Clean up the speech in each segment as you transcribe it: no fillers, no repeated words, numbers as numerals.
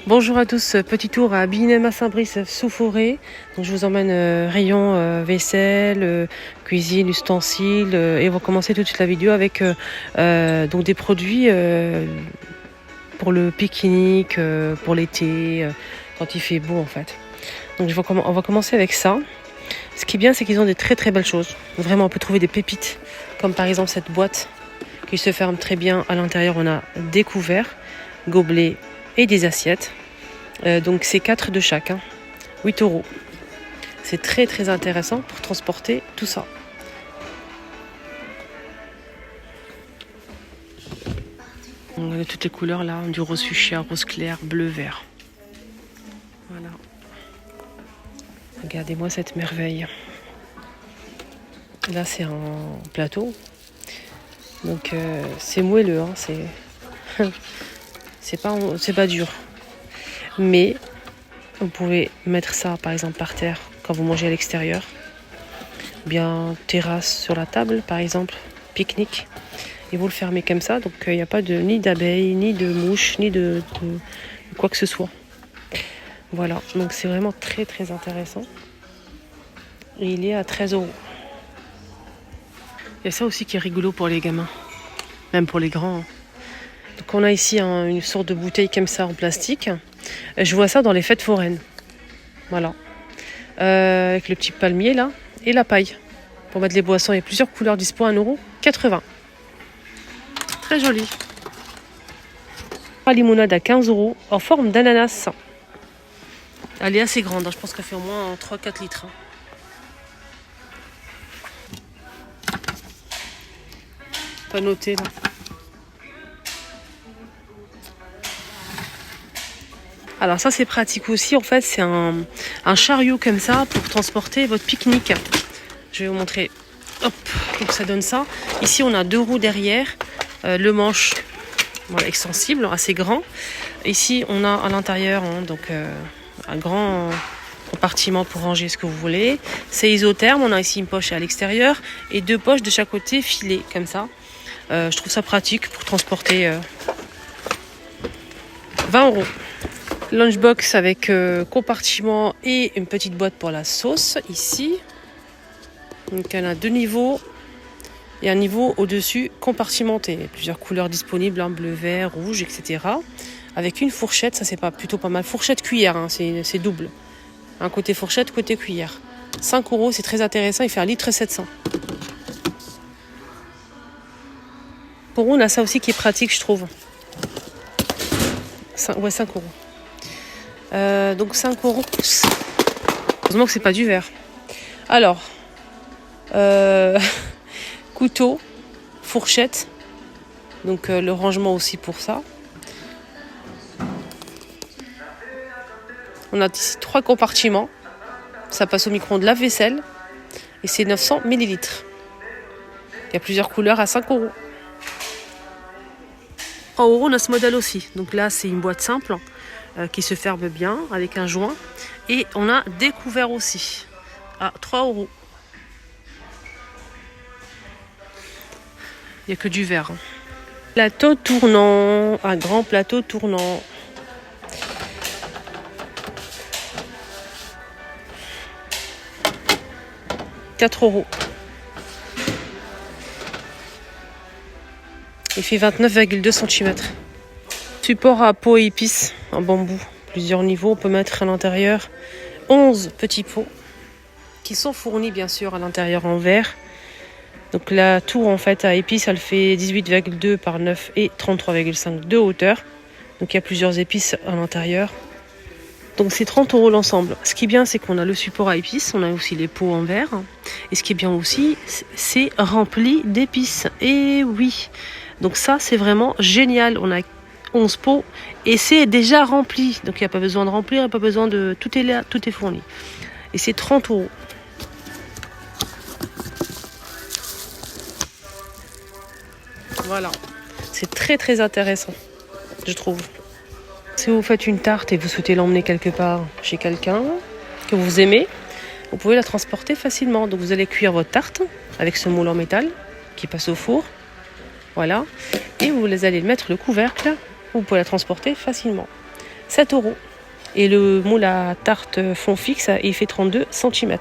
Bonjour à tous, petit tour à Binem à Saint-Brice sous Forêt. Donc je vous emmène rayon vaisselle, cuisine, ustensiles et on va commencer tout de suite la vidéo avec donc des produits pour le pique-nique, pour l'été, quand il fait beau en fait. Donc on va commencer avec ça. Ce qui est bien, c'est qu'ils ont des très très belles choses. Vraiment, on peut trouver des pépites, comme par exemple cette boîte qui se ferme très bien. À l'intérieur, on a des couverts, gobelets et des assiettes. Donc c'est 4 de chaque, 8 €. C'est très très intéressant pour transporter tout ça. On a toutes les couleurs là, du rose fuchsia, rose clair, bleu, vert. Voilà. Regardez-moi cette merveille. Là c'est un plateau. Donc c'est moelleux, c'est pas dur. Mais vous pouvez mettre ça par exemple par terre quand vous mangez à l'extérieur. Bien terrasse sur la table par exemple, pique-nique. Et vous le fermez comme ça, donc il n'y a pas ni d'abeilles, ni de mouches, ni de quoi que ce soit. Voilà, donc c'est vraiment très très intéressant. Et il est à 13 €. Il y a ça aussi qui est rigolo pour les gamins, même pour les grands. Donc on a ici une sorte de bouteille comme ça en plastique. Je vois ça dans les fêtes foraines. Voilà. Avec le petit palmier là et la paille. Pour mettre les boissons, il y a plusieurs couleurs dispo, 1,80 €. Très joli. La limonade à 15 € en forme d'ananas. Elle est assez grande, je pense qu'elle fait au moins 3-4 litres. Pas noté là. Alors ça c'est pratique aussi, en fait c'est un chariot comme ça pour transporter votre pique-nique. Je vais vous montrer. Hop, donc ça donne ça. Ici on a 2 roues derrière, le manche voilà, extensible, assez grand. Ici on a à l'intérieur donc un grand compartiment pour ranger ce que vous voulez. C'est isotherme, on a ici une poche à l'extérieur et 2 poches de chaque côté filées comme ça. Je trouve ça pratique pour transporter 20 €. Lunchbox avec compartiment et une petite boîte pour la sauce ici. Donc elle a 2 niveaux et un niveau au-dessus compartimenté. Plusieurs couleurs disponibles, bleu, vert, rouge, etc. Avec une fourchette, ça c'est plutôt pas mal. Fourchette cuillère, c'est double. Un côté fourchette, côté cuillère. 5 €, c'est très intéressant, il fait 1,7 litre. Pour on a ça aussi qui est pratique, je trouve. 5 €. Donc 5 €. Heureusement que c'est pas du verre. Alors, couteau, fourchette. Donc le rangement aussi pour ça. On a ici 3 compartiments. Ça passe au micro-ondes lave-vaisselle. Et c'est 900 ml. Il y a plusieurs couleurs à 5 €. En euros, on a ce modèle aussi. Donc là, c'est une boîte simple qui se ferme bien avec un joint. Et on a des couverts aussi à 3 €. Il n'y a que du verre. Plateau tournant, un grand plateau tournant. €4. Il fait 29,2 cm. Support à pot et épices en bambou. Plusieurs niveaux, on peut mettre à l'intérieur 11 petits pots qui sont fournis bien sûr à l'intérieur en verre. Donc la tour en fait à épices, elle fait 18,2 par 9 et 33,5 de hauteur. Donc il y a plusieurs épices à l'intérieur. Donc c'est 30 € l'ensemble. Ce qui est bien, c'est qu'on a le support à épices, on a aussi les pots en verre. Et ce qui est bien aussi, c'est rempli d'épices. Et oui, donc ça c'est vraiment génial. On a 11 pots et c'est déjà rempli. Donc il n'y a pas besoin de remplir, il n'y a pas besoin de... Tout est là, tout est fourni. Et c'est 30 €. Voilà. C'est très très intéressant, je trouve. Si vous faites une tarte et vous souhaitez l'emmener quelque part chez quelqu'un que vous aimez, vous pouvez la transporter facilement. Donc vous allez cuire votre tarte avec ce moule en métal qui passe au four. Voilà. Et vous allez mettre le couvercle, vous pouvez la transporter facilement. 7 €. Et le moule à tarte fond fixe, il fait 32 cm.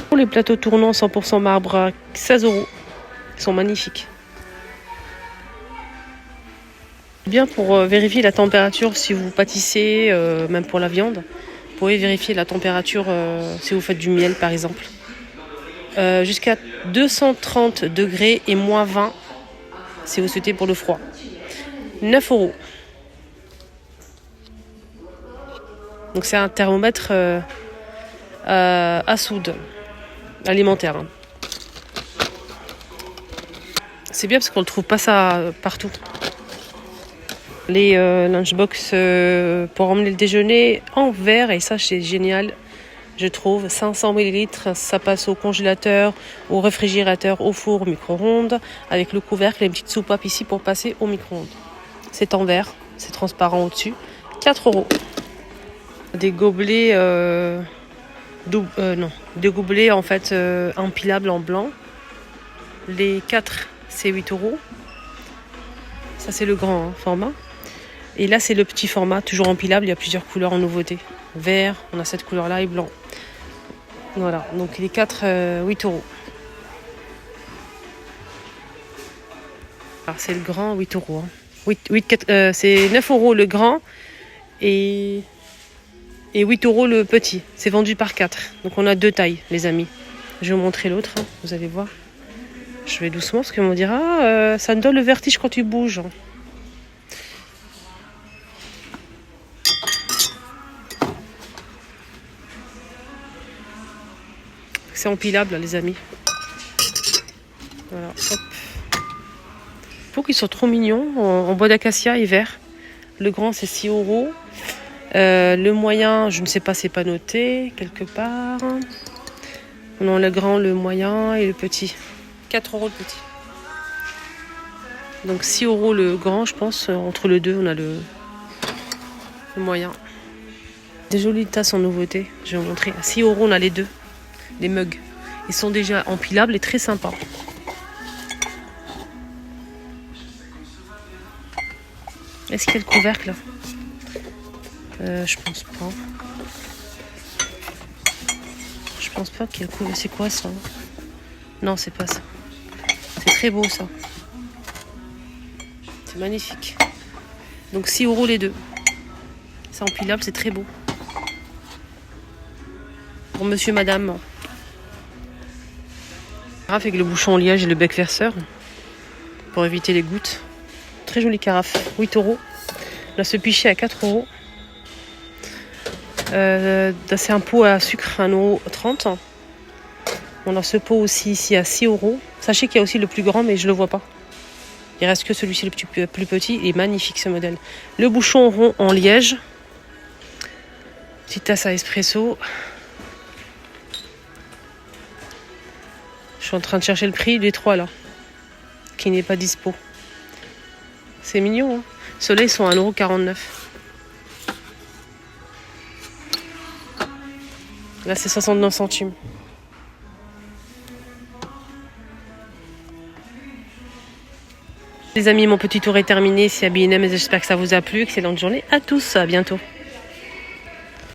Pour les plateaux tournants 100% marbre à 16 €. Ils sont magnifiques. Bien pour vérifier la température si vous pâtissez, même pour la viande. Vous pouvez vérifier la température si vous faites du miel par exemple. Jusqu'à 230 degrés et moins 20 si vous souhaitez pour le froid. 9 €. Donc c'est un thermomètre à soude alimentaire. Hein. C'est bien parce qu'on ne trouve pas ça partout. Les lunchbox pour emmener le déjeuner en verre, et ça c'est génial, je trouve. 500 ml, ça passe au congélateur, au réfrigérateur, au four, au micro-ondes, avec le couvercle et une petite soupape ici pour passer au micro-ondes. C'est en verre, c'est transparent au-dessus. 4 €. Des gobelets, des gobelets en fait empilables en blanc. Les 4, c'est 8 €. Ça c'est le grand format. Et là c'est le petit format, toujours empilable, il y a plusieurs couleurs en nouveauté. Vert, on a cette couleur-là et blanc. Voilà, donc les 4, 8 €. Alors c'est le grand, 8 €. Hein. C'est 9 € le grand et 8 € le petit. C'est vendu par 4. Donc on a 2 tailles, les amis. Je vais vous montrer l'autre, hein. Vous allez voir. Je vais doucement parce qu'on me dira ça me donne le vertige quand tu bouges. C'est empilable, les amis. Voilà, hop. Pour qu'ils soient trop mignons, en bois d'acacia et vert. Le grand, c'est 6 €. Le moyen, je ne sais pas, c'est pas noté quelque part. Non, le grand, le moyen et le petit. 4 € le petit. Donc 6 € le grand, je pense. Entre les deux, on a le moyen. Des jolies tasses en nouveauté, je vais vous montrer. À 6 € on a les deux. Les mugs. Ils sont déjà empilables et très sympas. Est-ce qu'il y a le couvercle là? Je pense pas. Je pense pas qu'il y a le couvercle. C'est quoi ça? Non, c'est pas ça. C'est très beau ça. C'est magnifique. Donc 6 € les deux. C'est empilable, c'est très beau. Pour monsieur, madame. Carafe avec le bouchon en liège et le bec verseur pour éviter les gouttes. Très jolie carafe, 8 €. On a ce pichet à 4 €. C'est un pot à sucre, 1,30 €. On a ce pot aussi ici à 6 €. Sachez qu'il y a aussi le plus grand, mais je ne le vois pas. Il reste que celui-ci le plus petit. Il est magnifique ce modèle. Le bouchon rond en liège. Petite tasse à espresso. Je suis en train de chercher le prix des 3 là, qui n'est pas dispo. C'est mignon, hein. Ceux-là, ils sont à 1,49 €. Là, c'est 69 centimes. Les amis, mon petit tour est terminé. C'est à B&M et j'espère que ça vous a plu. Excellente journée à tous. À bientôt.